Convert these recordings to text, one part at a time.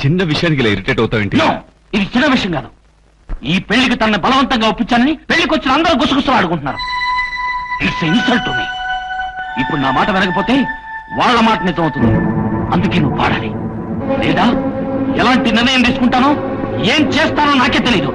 చిన్న విషయానికి ఇలా ఇరిటేట్ అవుతావేంటి? ఇది చిన్న విషయం కాదు. ఈ పెళ్లికి తనని బలవంతంగా ఒప్పించాలని పెళ్లికి వచ్చిన అందరూ గుసగుసలు ఆడుకుంటున్నారు. It's insult to me. ఇప్పుడు నా మాట వినకపోతే వాళ్ళ మాట నిజం అవుతుంది. అందుకే నువ్వు పాడాలి. లేదా ఎలాంటి నిర్ణయం తీసుకుంటానో ఏం చేస్తానో నాకే తెలీదు.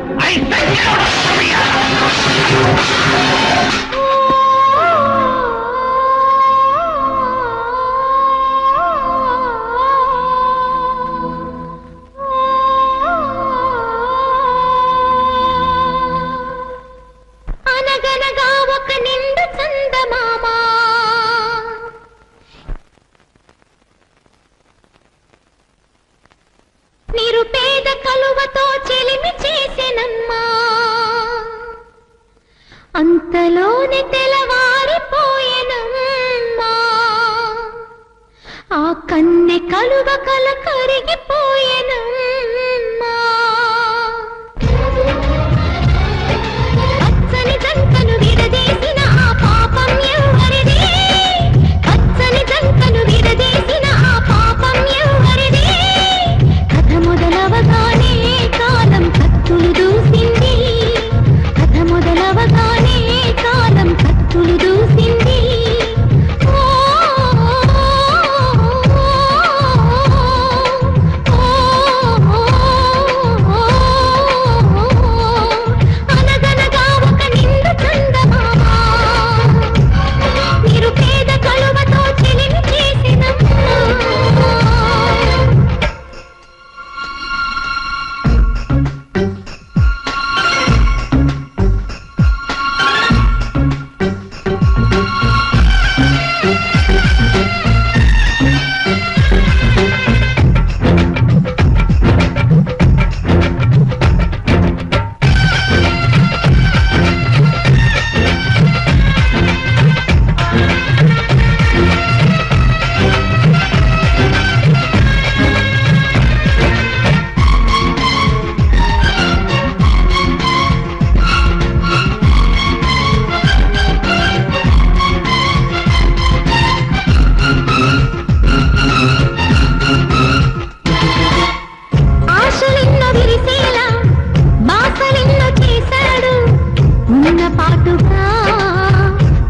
నిరుపేద కలువతో చెలిమి చేసెనమ్మా, అంతలోనే తెలవారిపోయెనమ్మా. ఆ కన్నె కలువ కల కరిగిపోయెనమ్మా. పచ్చని జంటను విడదీసిన ఆ పాపం ఎవరిది? పచ్చని జంటను విడదీసిన ఆ పాపం ఎవరిది? కథ మొదలవగానే కాలం కత్తులు దూసింది. కథ మొదలవగానే కాలం కత్తులు దూసింది. అనగనగా ఒక నిండు చందమామ నిరుపేద కలువతో చెలిమి చేసినమ్మా. ఆశలెన్నో విరిసేలా బాసలెన్నో చేశాడు. ఉన్న పాటుగా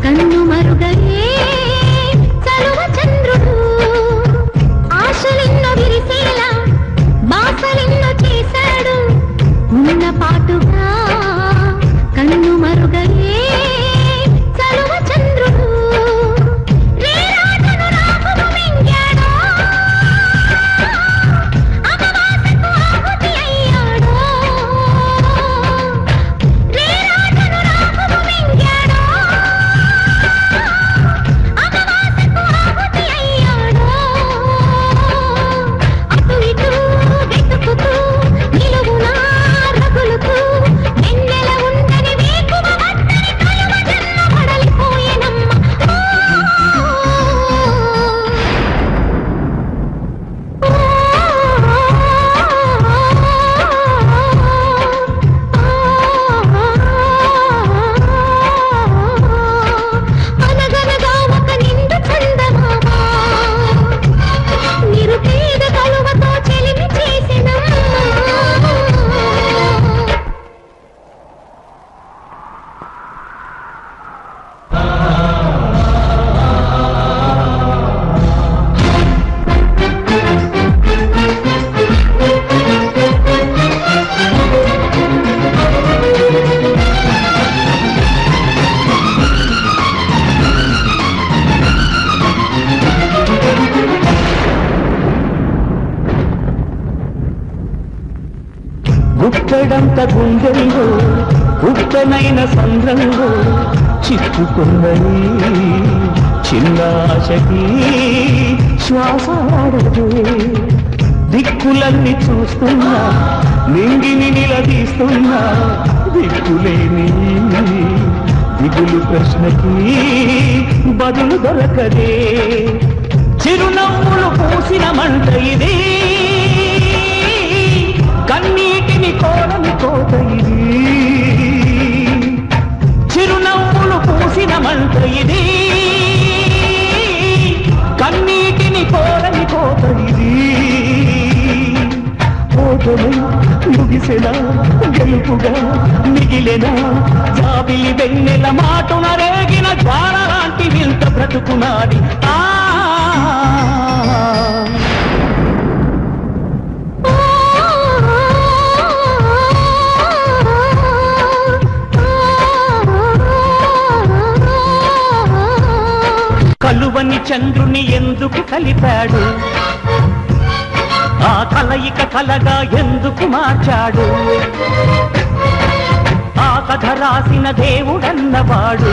కన్ను మరుగయే చలువ చంద్రుడు. ఆశలెన్నో విరిసేలా బాసలెన్నో చేశాడు. ఉన్న పాటుగా కన్ను మరుగయే చలువ చంద్రుడు. రేరాటను రాముడు మింగాడో, అమావాస్యకు ఆహుతి అయ్యాడో. రేరాటను రాముడు మింగాడో, అమావాస్యకు ఆహుతి అయ్యాడో. అటు ఇటు వెతుకుతూ నిలువునా రగులుతూ వెన్నెల ఉందని వేకువ వద్దని కలువ జన్మ పడలిపోయెనమ్మ. అనగనగా ఒక నిండు చందమామ నిరుపేద కలువతో చెలిమి చేసెనమ్మా. గుట్టడంత గుండెల్లో గుట్టనైన సంద్రంలో చిక్కుకున్నది చిన్న ఆశకి శ్వాస ఆడదే. దిక్కులన్నీ చూస్తున్నా నింగిని నిలదీస్తున్నా దిక్కులేని దిగులు ప్రశ్నకి బదులు దొరకదే. చిరునవ్వులు పూసిన మంట ఇది, కన్నీటిని కోరని కోత ఇది. చిరునవ్వులు పూసిన మంట ఇది, కన్నీటిని కోరని కోత ఇది. యుద్ధమై ముగిసెనా గెలుపుగా మిగిలెనా జాబిలి వెన్నెల మాటున రేగిన జ్వాల లాంటి వింత బ్రతుకునాది కలువని చంద్రుని ఎందుకు కలిపాడు ఆ కలయిక కలగా ఎందుకు మార్చాడు ఆ కథ రాసిన దేవుడన్నవాడు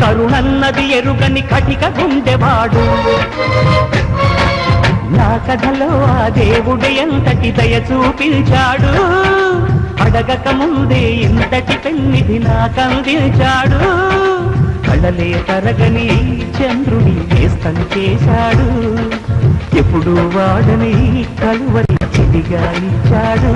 కరుణన్నది ఎరుగని కటిక గుండెవాడు నా కథలో ఆ దేవుడు ఎంతటి దయ చూపించాడు అడగక ముందే ఇంతటి పెన్నిధి నాకందించాడు కళ్ళలే తరగని చంద్రుని వేస్తం చేశాడు ఎప్పుడు వాడని కలువని చెడిగా ఇచ్చాడు